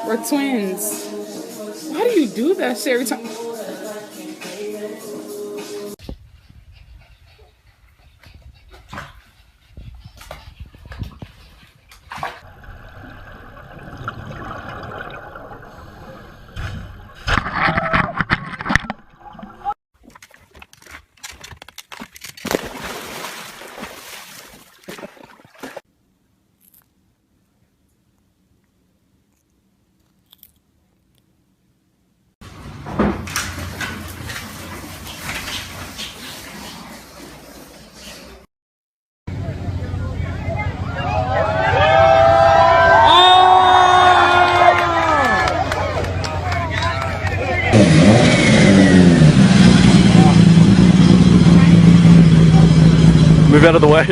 We're twins. Why do you do that shit every time? Move out of the way.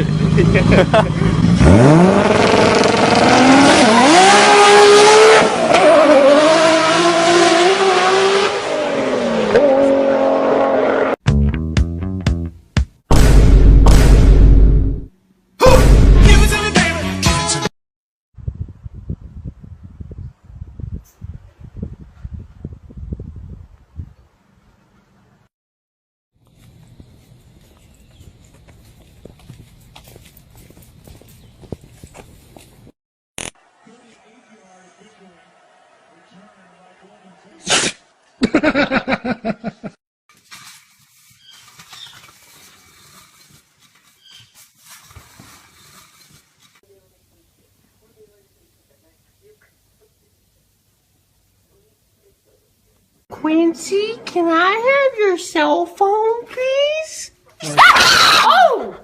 Quincy, can I have your cell phone, please? Oh!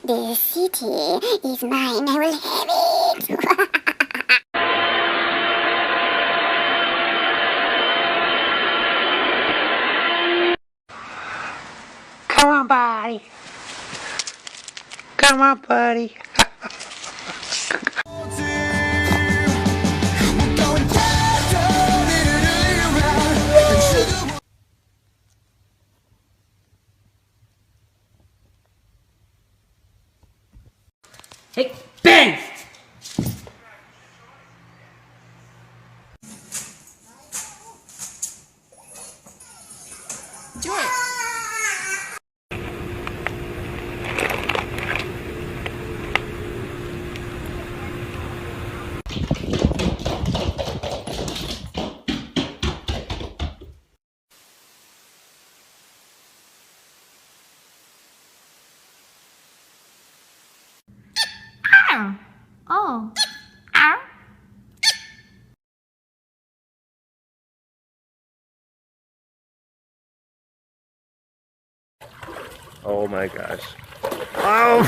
This city is mine, I will have it. Come on, buddy. Come on, buddy. Hey, bang! Do it. Oh. Oh my gosh. Oh!